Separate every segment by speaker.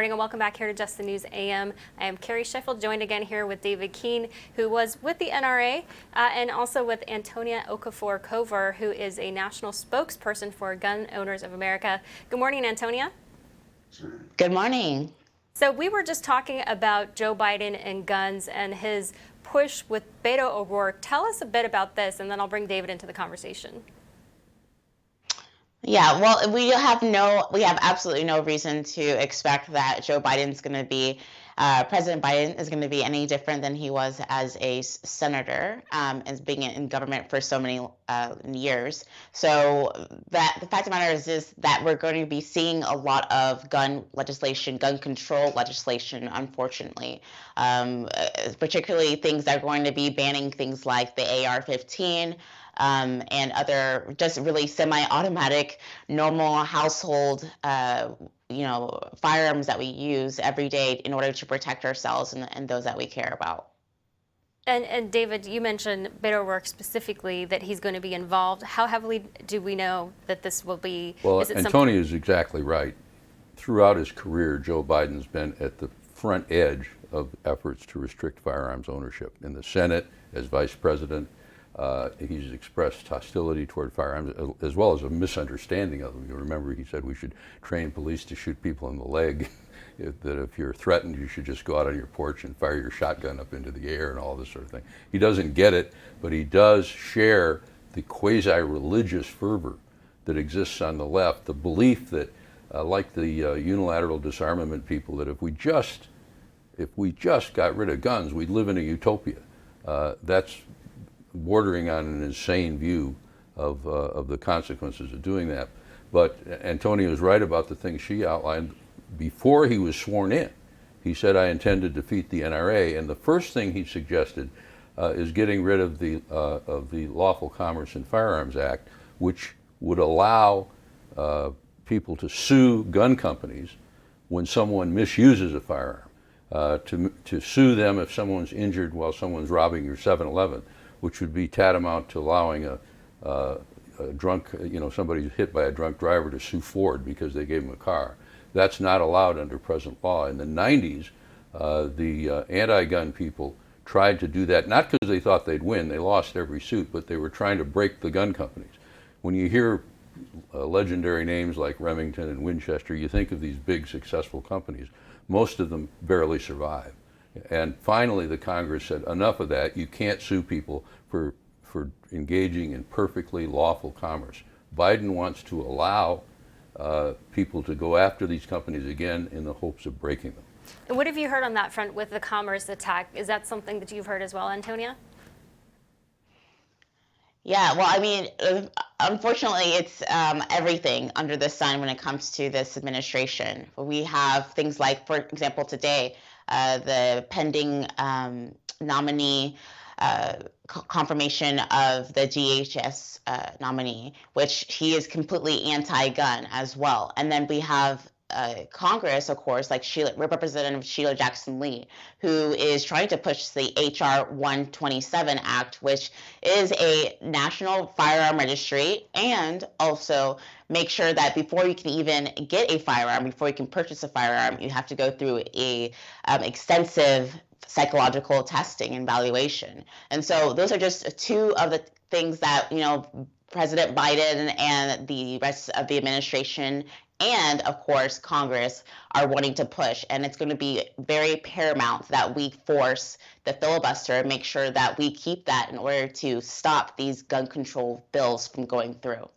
Speaker 1: morning and welcome back here to Just the News AM. I am Carrie Sheffield, joined again here with David Keene, who was with the NRA, and also with Antonia Okafor, who is a national spokesperson for Gun Owners of America. Good morning, Antonia.
Speaker 2: Good morning.
Speaker 1: So we were just talking about Joe Biden and guns and his push with Beto O'Rourke. Tell us a bit about this, and then I'll bring David into the conversation.
Speaker 2: Yeah, well, we have absolutely no reason to expect that President Biden is going to be any different than he was as a senator, as being in government for so many years. So that the fact of the matter is that we're going to be seeing a lot of gun control legislation, unfortunately, particularly things that are going to be banning things like the AR-15. And other just really semi-automatic, normal household, firearms that we use every day in order to protect ourselves and those that we care about.
Speaker 1: And David, you mentioned Beto O'Rourke specifically, that he's going to be involved. How heavily do we know that this will be?
Speaker 3: Well, Antonia is exactly right. Throughout his career, Joe Biden's been at the front edge of efforts to restrict firearms ownership. In the Senate, as vice president, he's expressed hostility toward firearms, as well as a misunderstanding of them. You remember he said we should train police to shoot people in the leg, that if you're threatened, you should just go out on your porch and fire your shotgun up into the air and all this sort of thing. He doesn't get it, but he does share the quasi-religious fervor that exists on the left, the belief that, like the unilateral disarmament people, that if we just got rid of guns, we'd live in a utopia. That's bordering on an insane view of the consequences of doing that. But Antonia was right about the things she outlined. Before he was sworn in, he said, I intend to defeat the NRA, and the first thing he suggested is getting rid of the Lawful Commerce in Firearms Act, which would allow people to sue gun companies when someone misuses a firearm, to sue them if someone's injured while someone's robbing your 7-Eleven, which would be tantamount to allowing a drunk, somebody hit by a drunk driver to sue Ford because they gave him a car. That's not allowed under present law. In the 90s, the anti-gun people tried to do that, not because they thought they'd win, they lost every suit, but they were trying to break the gun companies. When you hear legendary names like Remington and Winchester, you think of these big successful companies. Most of them barely survive. And finally, the Congress said, enough of that. You can't sue people for engaging in perfectly lawful commerce. Biden wants to allow people to go after these companies again in the hopes of breaking them.
Speaker 1: And what have you heard on that front with the commerce attack? Is that something that you've heard as well, Antonia?
Speaker 2: Yeah, well, I mean, unfortunately, it's everything under the sun when it comes to this administration. We have things like, for example, today, the pending nominee confirmation of the DHS nominee, which he is completely anti-gun as well. And then we have Congress, of course, like Representative Sheila Jackson Lee, who is trying to push the HR 127 Act, which is a national firearm registry, and also make sure that before you can even get a firearm, before you can purchase a firearm, you have to go through a extensive psychological testing and evaluation. And so those are just two of the things that, President Biden and the rest of the administration and, of course, Congress are wanting to push. And it's going to be very paramount that we force the filibuster and make sure that we keep that in order to stop these gun control bills from going through.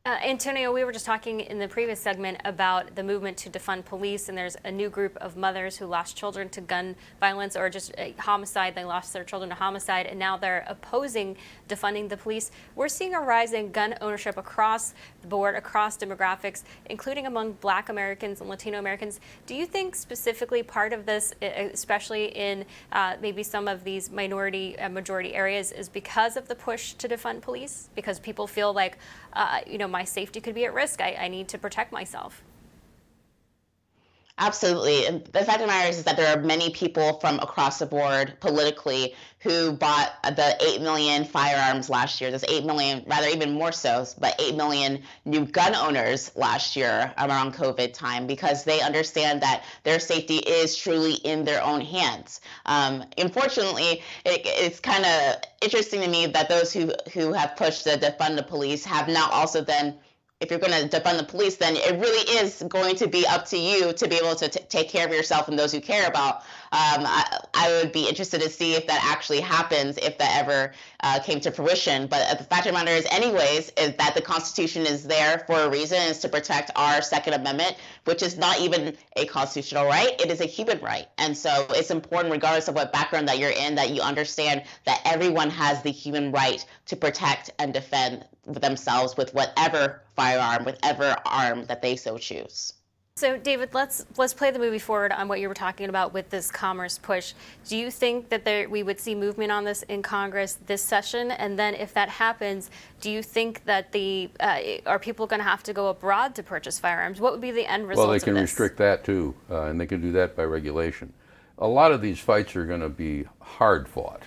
Speaker 1: Antonio, we were just talking in the previous segment about the movement to defund police, and there's a new group of mothers who lost children to gun violence or just a homicide. They lost their children to homicide, and now they're opposing defunding the police. We're seeing a rise in gun ownership across the board, across demographics, including among Black Americans and Latino Americans. Do you think specifically part of this, especially in maybe some of these minority and majority areas, is because of the push to defund police? Because people feel like, my safety could be at risk. I need to protect myself.
Speaker 2: Absolutely. And the fact of the matter is that there are many people from across the board politically who bought the 8 million firearms last year. There's 8 million, rather even more so, but 8 million new gun owners last year around COVID time because they understand that their safety is truly in their own hands. Unfortunately, it's kind of interesting to me that those who have pushed the defund the police have now also then, if you're going to defund the police, then it really is going to be up to you to be able to take care of yourself and those you care about. I would be interested to see if that actually happens, if that ever came to fruition. But the fact of the matter is, anyways, is that the Constitution is there for a reason, is to protect our Second Amendment, which is not even a constitutional right. It is a human right. And so it's important, regardless of what background that you're in, that you understand that everyone has the human right to protect and defend themselves with whatever firearm, whatever arm that they so choose.
Speaker 1: So, David, let's play the movie forward on what you were talking about with this commerce push. Do you think that we would see movement on this in Congress this session? And then, if that happens, do you think that are people going to have to go abroad to purchase firearms? What would be the end result?
Speaker 3: Well, they can restrict that too, and they can do that by regulation. A lot of these fights are going to be hard fought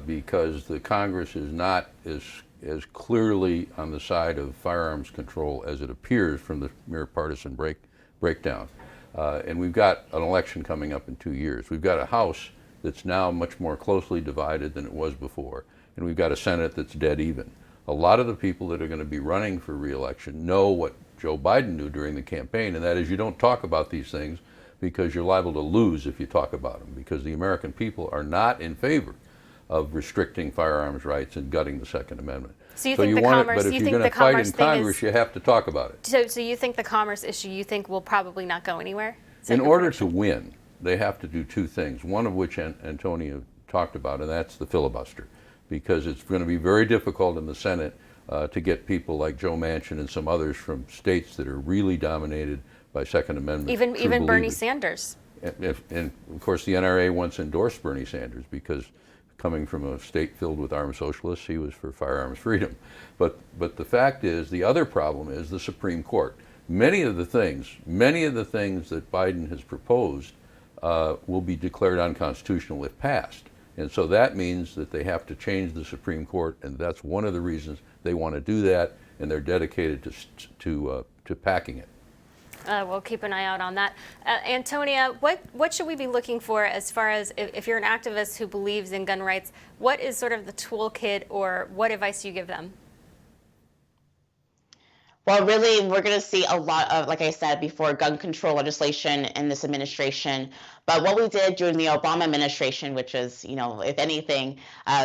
Speaker 3: because the Congress is not as clearly on the side of firearms control as it appears from the mere partisan breakdown. And we've got an election coming up in 2 years. We've got a House that's now much more closely divided than it was before, and we've got a Senate that's dead even. A lot of the people that are going to be running for re-election know what Joe Biden knew during the campaign, and that is you don't talk about these things because you're liable to lose if you talk about them, because the American people are not in favor of restricting firearms rights and gutting the Second Amendment.
Speaker 1: So you think the commerce,
Speaker 3: but if you're going to fight in Congress, you have to talk about it.
Speaker 1: So you think the commerce issue, you think, will probably not go anywhere?
Speaker 3: In order to win, they have to do two things, one of which Antonia talked about, and that's the filibuster, because it's going to be very difficult in the Senate to get people like Joe Manchin and some others from states that are really dominated by Second Amendment.
Speaker 1: Even Bernie Sanders.
Speaker 3: And of course, the NRA once endorsed Bernie Sanders because coming from a state filled with armed socialists, he was for firearms freedom. But the fact is, the other problem is the Supreme Court. Many of the things that Biden has proposed will be declared unconstitutional if passed. And so that means that they have to change the Supreme Court, and that's one of the reasons they want to do that, and they're dedicated to packing it.
Speaker 1: We'll keep an eye out on that. Antonia, what should we be looking for as far as if you're an activist who believes in gun rights, what is sort of the toolkit or what advice do you give them?
Speaker 2: Well, really, we're going to see a lot of, like I said before, gun control legislation in this administration. But what we did during the Obama administration, which is, if anything,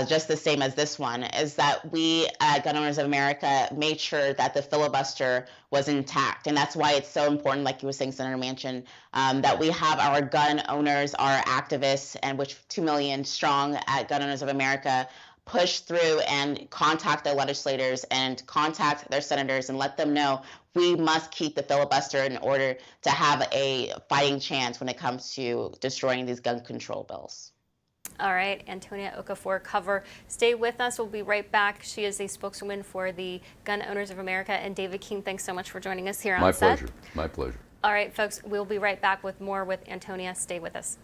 Speaker 2: just the same as this one, is that we at Gun Owners of America made sure that the filibuster was intact. And that's why it's so important, like you were saying, Senator Manchin, that we have our gun owners, our activists, and which 2 million strong at Gun Owners of America, push through and contact their legislators and contact their senators and let them know we must keep the filibuster in order to have a fighting chance when it comes to destroying these gun control bills.
Speaker 1: All right, Antonia Okafor, stay with us. We'll be right back. She is a spokeswoman for the Gun Owners of America. And David King, thanks so much for joining us here on set.
Speaker 3: My pleasure.
Speaker 1: All right, folks, we'll be right back with more with Antonia. Stay with us.